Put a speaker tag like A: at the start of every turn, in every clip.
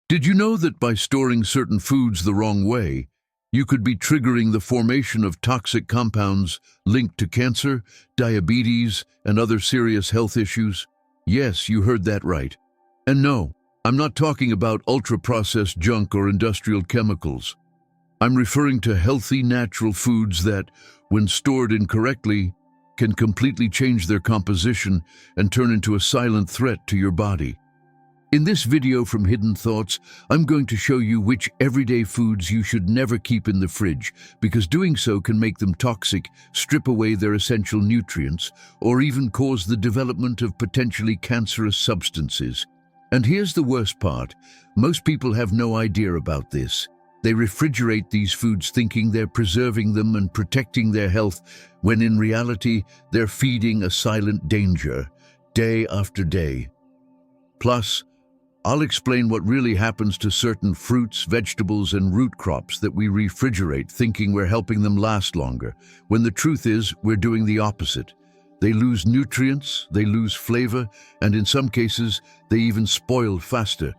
A: Did you know that by storing certain foods the wrong way, you could be triggering the formation of toxic compounds linked to cancer, diabetes, and other serious health issues? Yes, you heard that right. And no, I'm not talking about ultra-processed junk or industrial chemicals. I'm referring to healthy, natural foods that, when stored incorrectly, can completely change their composition and turn into a silent threat to your body. In this video from Hidden Thoughts, I'm going to show you which everyday foods you should never keep in the fridge, because doing so can make them toxic, strip away their essential nutrients, or even cause the development of potentially cancerous substances. And here's the worst part: most people have no idea about this. They refrigerate these foods thinking they're preserving them and protecting their health, when in reality, they're feeding a silent danger, day after day. Plus, I'll explain what really happens to certain fruits, vegetables, and root crops that we refrigerate thinking we're helping them last longer, when the truth is we're doing the opposite. They lose nutrients, they lose flavor, and in some cases, they even spoil faster.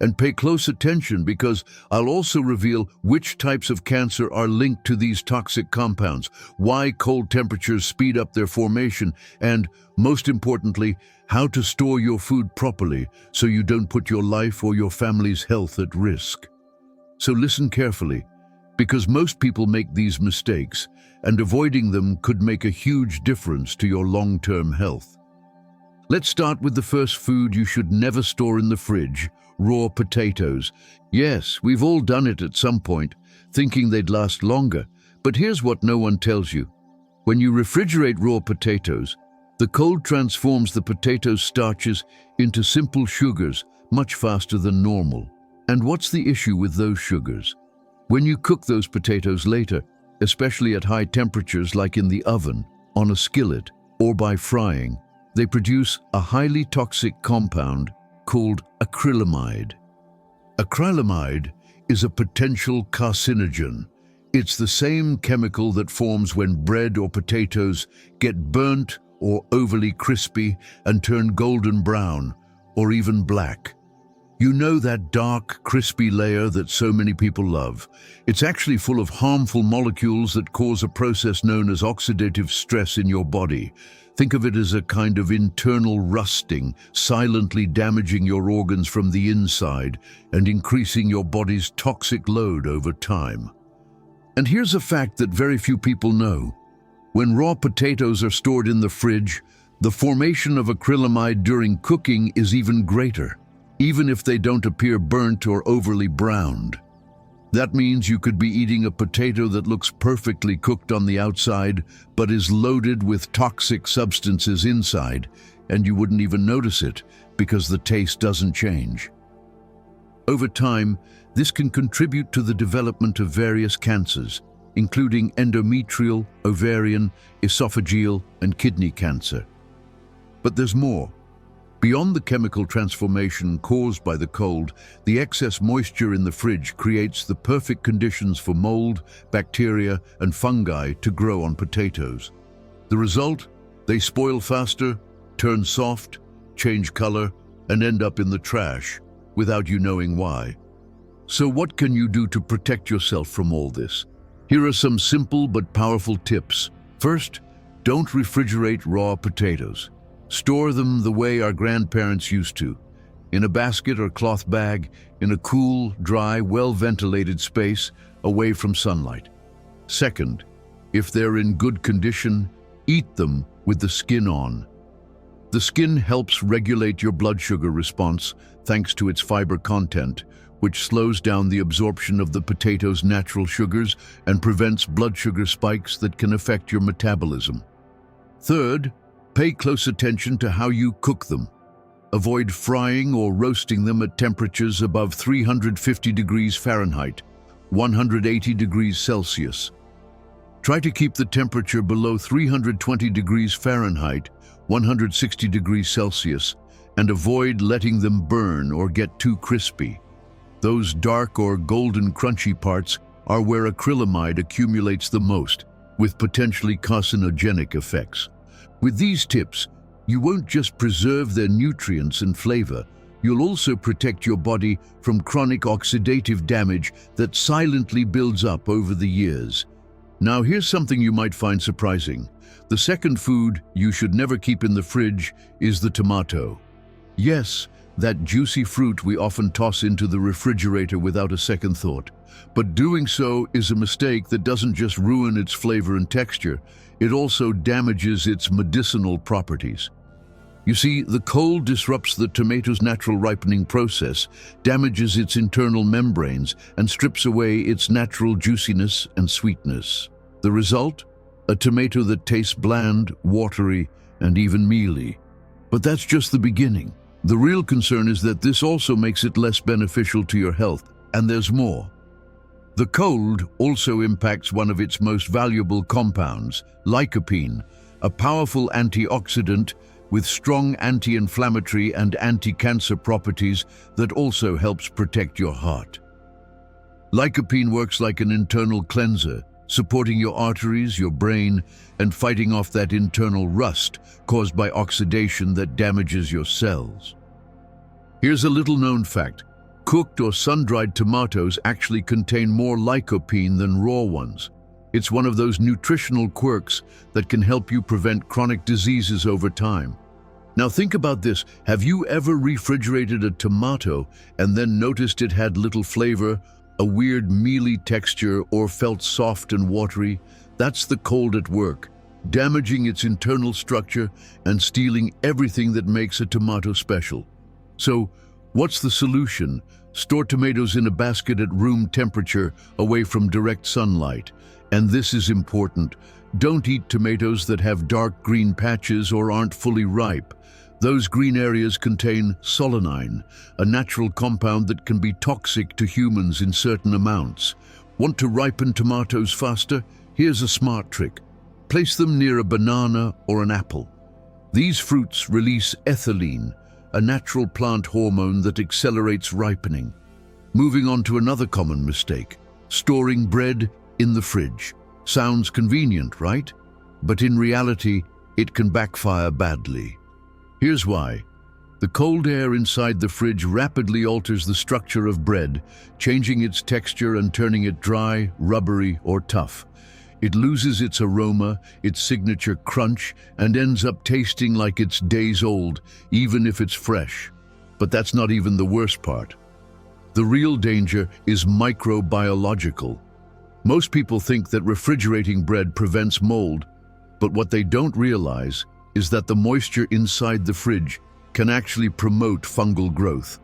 A: And pay close attention, because I'll also reveal which types of cancer are linked to these toxic compounds, why cold temperatures speed up their formation, and, most importantly, how to store your food properly so you don't put your life or your family's health at risk. So listen carefully, because most people make these mistakes, and avoiding them could make a huge difference to your long-term health. Let's start with the first food you should never store in the fridge: raw potatoes. Yes, we've all done it at some point, thinking they'd last longer. But here's what no one tells you. When you refrigerate raw potatoes, the cold transforms the potato starches into simple sugars much faster than normal. And what's the issue with those sugars? When you cook those potatoes later, especially at high temperatures like in the oven, on a skillet, or by frying, they produce a highly toxic compound called acrylamide. Acrylamide is a potential carcinogen. It's the same chemical that forms when bread or potatoes get burnt or overly crispy and turn golden brown or even black. You know that dark, crispy layer that so many people love? It's actually full of harmful molecules that cause a process known as oxidative stress in your body. Think of it as a kind of internal rusting, silently damaging your organs from the inside and increasing your body's toxic load over time. And here's a fact that very few people know. When raw potatoes are stored in the fridge, the formation of acrylamide during cooking is even greater, even if they don't appear burnt or overly browned. That means you could be eating a potato that looks perfectly cooked on the outside, but is loaded with toxic substances inside, and you wouldn't even notice it because the taste doesn't change. Over time, this can contribute to the development of various cancers, including endometrial, ovarian, esophageal, and kidney cancer. But there's more. Beyond the chemical transformation caused by the cold, the excess moisture in the fridge creates the perfect conditions for mold, bacteria, and fungi to grow on potatoes. The result? They spoil faster, turn soft, change color, and end up in the trash, without you knowing why. So what can you do to protect yourself from all this? Here are some simple but powerful tips. First, don't refrigerate raw potatoes. Store them the way our grandparents used to, in a basket or cloth bag, in a cool, dry, well-ventilated space, away from sunlight. Second, if they're in good condition, eat them with the skin on. The skin helps regulate your blood sugar response thanks to its fiber content, which slows down the absorption of the potato's natural sugars and prevents blood sugar spikes that can affect your metabolism. Third, pay close attention to how you cook them. Avoid frying or roasting them at temperatures above 350 degrees Fahrenheit, 180 degrees Celsius. Try to keep the temperature below 320 degrees Fahrenheit, 160 degrees Celsius, and avoid letting them burn or get too crispy. Those dark or golden crunchy parts are where acrylamide accumulates the most, with potentially carcinogenic effects. With these tips, you won't just preserve their nutrients and flavor, You'll also protect your body from chronic oxidative damage that silently builds up over the years. Now here's something you might find surprising. The second food you should never keep in the fridge is the tomato. Yes, that juicy fruit we often toss into the refrigerator without a second thought. But doing so is a mistake that doesn't just ruin its flavor and texture, it also damages its medicinal properties. You see, the cold disrupts the tomato's natural ripening process, damages its internal membranes, and strips away its natural juiciness and sweetness. The result? A tomato that tastes bland, watery, and even mealy. But that's just the beginning. The real concern is that this also makes it less beneficial to your health, and there's more. The cold also impacts one of its most valuable compounds, lycopene, a powerful antioxidant with strong anti-inflammatory and anti-cancer properties that also helps protect your heart. Lycopene works like an internal cleanser, supporting your arteries, your brain, and fighting off that internal rust caused by oxidation that damages your cells. Here's a little-known fact. Cooked or sun-dried tomatoes actually contain more lycopene than raw ones. It's one of those nutritional quirks that can help you prevent chronic diseases over time. Now think about this. Have you ever refrigerated a tomato and then noticed it had little flavor, a weird mealy texture, or felt soft and watery? That's the cold at work, damaging its internal structure and stealing everything that makes a tomato special. So, what's the solution? Store tomatoes in a basket at room temperature, away from direct sunlight. And this is important. Don't eat tomatoes that have dark green patches or aren't fully ripe. Those green areas contain solanine, a natural compound that can be toxic to humans in certain amounts. Want to ripen tomatoes faster? Here's a smart trick. Place them near a banana or an apple. These fruits release ethylene, a natural plant hormone that accelerates ripening. Moving on to another common mistake, storing bread in the fridge. Sounds convenient, right? But in reality, it can backfire badly. Here's why. The cold air inside the fridge rapidly alters the structure of bread, changing its texture and turning it dry, rubbery, or tough. It loses its aroma, its signature crunch, and ends up tasting like it's days old, even if it's fresh. But that's not even the worst part. The real danger is microbiological. Most people think that refrigerating bread prevents mold, but what they don't realize is that the moisture inside the fridge can actually promote fungal growth,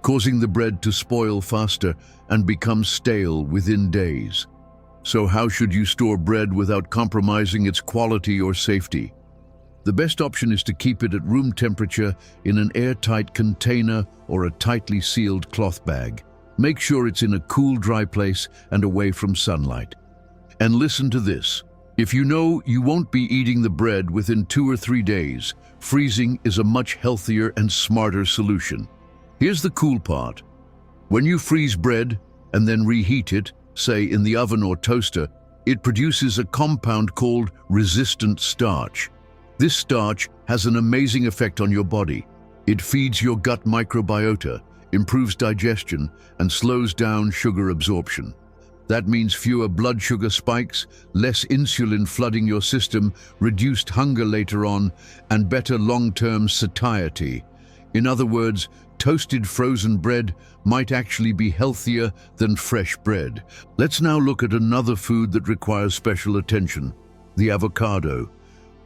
A: causing the bread to spoil faster and become stale within days. So how should you store bread without compromising its quality or safety? The best option is to keep it at room temperature in an airtight container or a tightly sealed cloth bag. Make sure it's in a cool, dry place and away from sunlight. And listen to this. If you know you won't be eating the bread within 2 or 3 days, freezing is a much healthier and smarter solution. Here's the cool part. When you freeze bread and then reheat it, say in the oven or toaster, it produces a compound called resistant starch. This starch has an amazing effect on your body. It feeds your gut microbiota, improves digestion, and slows down sugar absorption. That means fewer blood sugar spikes, less insulin flooding your system, reduced hunger later on, and better long-term satiety. In other words, toasted frozen bread might actually be healthier than fresh bread. Let's now look at another food that requires special attention, the avocado.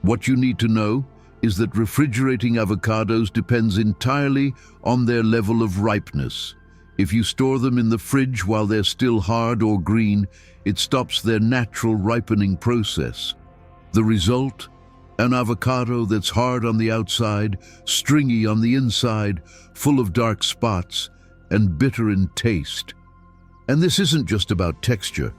A: What you need to know is that refrigerating avocados depends entirely on their level of ripeness. If you store them in the fridge while they're still hard or green, it stops their natural ripening process. The result? An avocado that's hard on the outside, stringy on the inside, full of dark spots, and bitter in taste. And this isn't just about texture.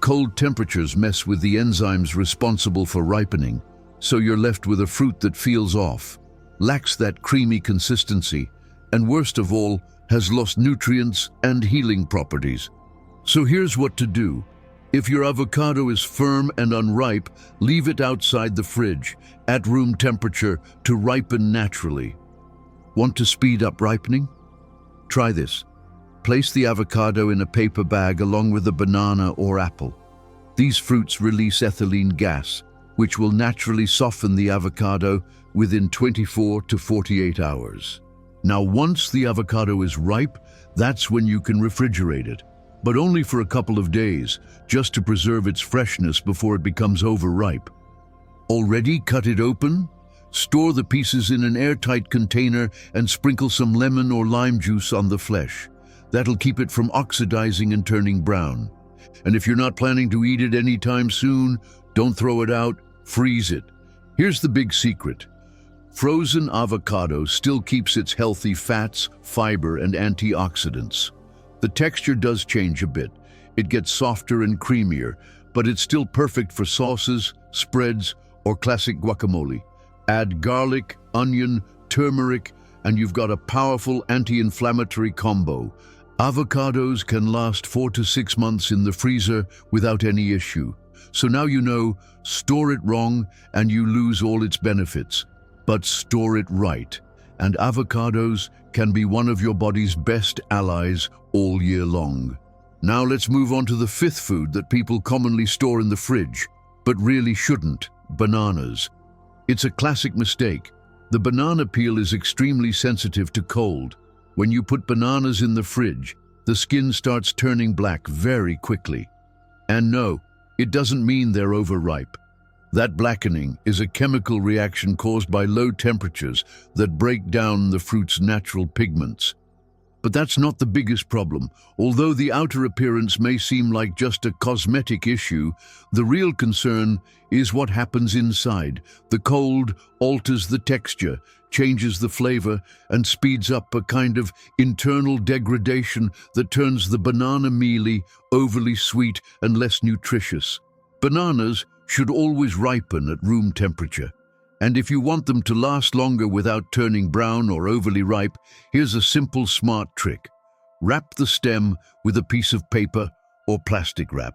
A: Cold temperatures mess with the enzymes responsible for ripening, so you're left with a fruit that feels off, lacks that creamy consistency, and worst of all, has lost nutrients and healing properties. So here's what to do. If your avocado is firm and unripe, leave it outside the fridge, at room temperature, to ripen naturally. Want to speed up ripening? Try this. Place the avocado in a paper bag along with a banana or apple. These fruits release ethylene gas, which will naturally soften the avocado within 24 to 48 hours. Now, once the avocado is ripe, that's when you can refrigerate it, but only for a couple of days, just to preserve its freshness before it becomes overripe. Already cut it open? Store the pieces in an airtight container and sprinkle some lemon or lime juice on the flesh. That'll keep it from oxidizing and turning brown. And if you're not planning to eat it anytime soon, don't throw it out, freeze it. Here's the big secret. Frozen avocado still keeps its healthy fats, fiber, and antioxidants. The texture does change a bit. It gets softer and creamier, but it's still perfect for sauces, spreads, or classic guacamole. Add garlic, onion, turmeric, and you've got a powerful anti-inflammatory combo. Avocados can last 4 to 6 months in the freezer without any issue. So now you know, store it wrong and you lose all its benefits. But store it right, and avocados can be one of your body's best allies all year long. Now let's move on to the fifth food that people commonly store in the fridge, but really shouldn't: bananas. It's a classic mistake. The banana peel is extremely sensitive to cold. When you put bananas in the fridge, the skin starts turning black very quickly. And no, it doesn't mean they're overripe. That blackening is a chemical reaction caused by low temperatures that break down the fruit's natural pigments. But that's not the biggest problem. Although the outer appearance may seem like just a cosmetic issue, the real concern is what happens inside. The cold alters the texture, changes the flavor, and speeds up a kind of internal degradation that turns the banana mealy, overly sweet, and less nutritious. Bananas should always ripen at room temperature. And if you want them to last longer without turning brown or overly ripe, here's a simple, smart trick. Wrap the stem with a piece of paper or plastic wrap.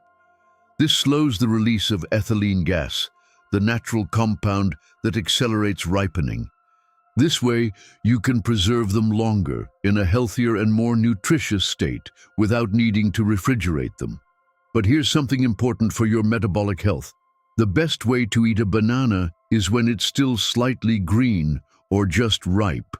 A: This slows the release of ethylene gas, the natural compound that accelerates ripening. This way, you can preserve them longer in a healthier and more nutritious state without needing to refrigerate them. But here's something important for your metabolic health. The best way to eat a banana is when it's still slightly green or just ripe.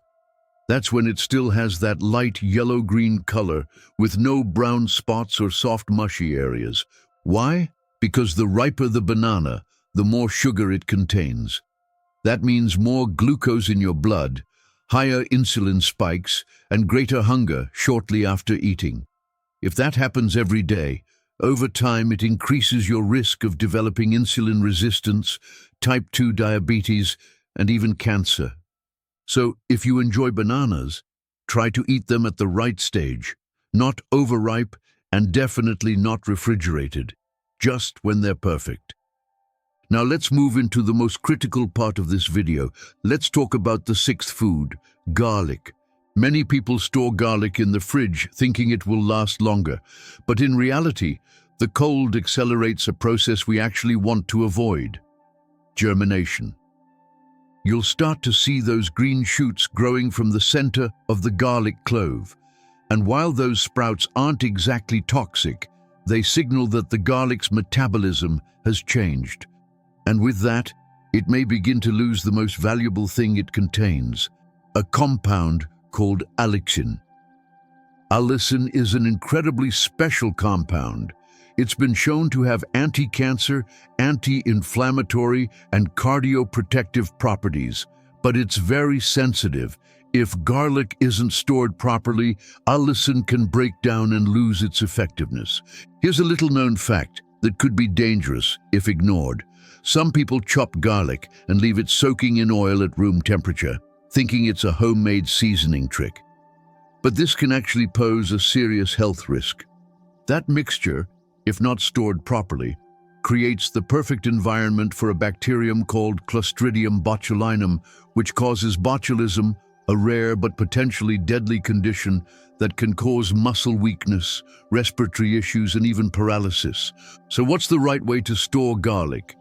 A: That's when it still has that light yellow-green color with no brown spots or soft mushy areas. Why? Because the riper the banana, the more sugar it contains. That means more glucose in your blood, higher insulin spikes, and greater hunger shortly after eating. If that happens every day, over time, it increases your risk of developing insulin resistance, type 2 diabetes, and even cancer. So, if you enjoy bananas, try to eat them at the right stage, not overripe and definitely not refrigerated, just when they're perfect. Now let's move into the most critical part of this video. Let's talk about the sixth food, garlic. Many people store garlic in the fridge thinking it will last longer, but in reality, the cold accelerates a process we actually want to avoid: germination. You'll start to see those green shoots growing from the center of the garlic clove, and while those sprouts aren't exactly toxic, they signal that the garlic's metabolism has changed. And with that, it may begin to lose the most valuable thing it contains, a compound called allicin. Allicin is an incredibly special compound. It's been shown to have anti-cancer, anti-inflammatory, and cardioprotective properties, but it's very sensitive. If garlic isn't stored properly, allicin can break down and lose its effectiveness. Here's a little-known fact that could be dangerous if ignored. Some people chop garlic and leave it soaking in oil at room temperature, thinking it's a homemade seasoning trick. But this can actually pose a serious health risk. That mixture, if not stored properly, creates the perfect environment for a bacterium called Clostridium botulinum, which causes botulism, a rare but potentially deadly condition that can cause muscle weakness, respiratory issues, and even paralysis. So what's the right way to store garlic?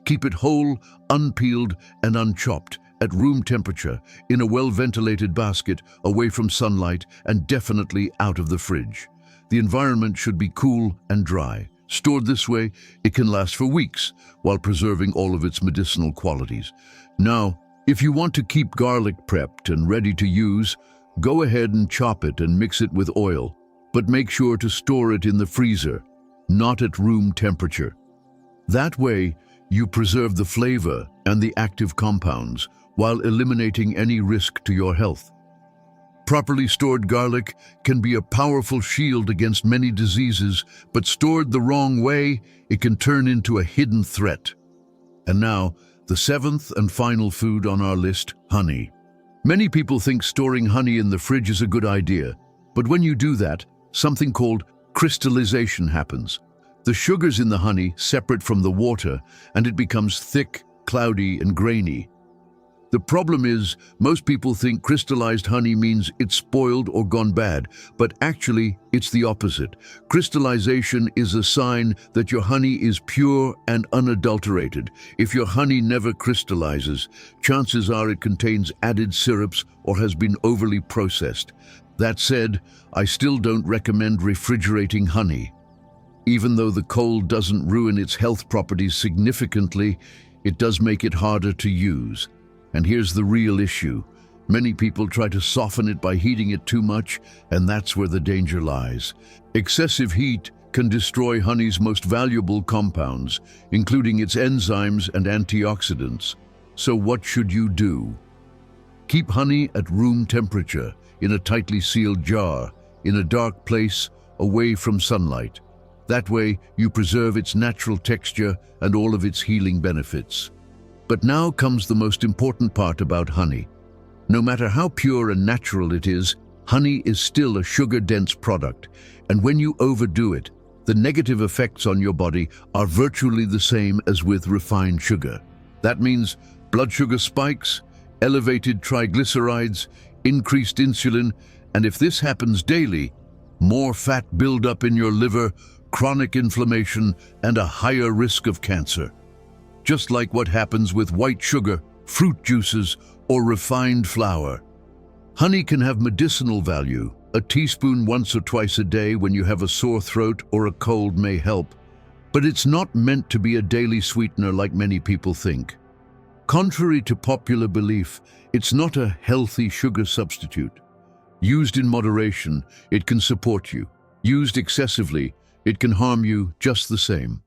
A: Keep it whole, unpeeled, and unchopped, at room temperature, in a well-ventilated basket, away from sunlight, and definitely out of the fridge. The environment should be cool and dry. Stored this way, it can last for weeks, while preserving all of its medicinal qualities. Now, if you want to keep garlic prepped and ready to use, go ahead and chop it and mix it with oil, but make sure to store it in the freezer, not at room temperature. That way, you preserve the flavor and the active compounds while eliminating any risk to your health. Properly stored garlic can be a powerful shield against many diseases, but stored the wrong way, it can turn into a hidden threat. And now, the seventh and final food on our list, honey. Many people think storing honey in the fridge is a good idea, but when you do that, something called crystallization happens. The sugars in the honey separate from the water, and it becomes thick, cloudy, and grainy. The problem is, most people think crystallized honey means it's spoiled or gone bad, but actually, it's the opposite. Crystallization is a sign that your honey is pure and unadulterated. If your honey never crystallizes, chances are it contains added syrups or has been overly processed. That said, I still don't recommend refrigerating honey. Even though the cold doesn't ruin its health properties significantly, it does make it harder to use. And here's the real issue. Many people try to soften it by heating it too much, and that's where the danger lies. Excessive heat can destroy honey's most valuable compounds, including its enzymes and antioxidants. So what should you do? Keep honey at room temperature, in a tightly sealed jar, in a dark place, away from sunlight. That way, you preserve its natural texture and all of its healing benefits. But now comes the most important part about honey. No matter how pure and natural it is, honey is still a sugar-dense product, and when you overdo it, the negative effects on your body are virtually the same as with refined sugar. That means blood sugar spikes, elevated triglycerides, increased insulin, and if this happens daily, more fat buildup in your liver, chronic inflammation, and a higher risk of cancer. Just like what happens with white sugar, fruit juices, or refined flour. Honey can have medicinal value. A teaspoon once or twice a day when you have a sore throat or a cold may help, but it's not meant to be a daily sweetener like many people think. Contrary to popular belief, it's not a healthy sugar substitute. Used in moderation, it can support you. Used excessively, it can harm you just the same.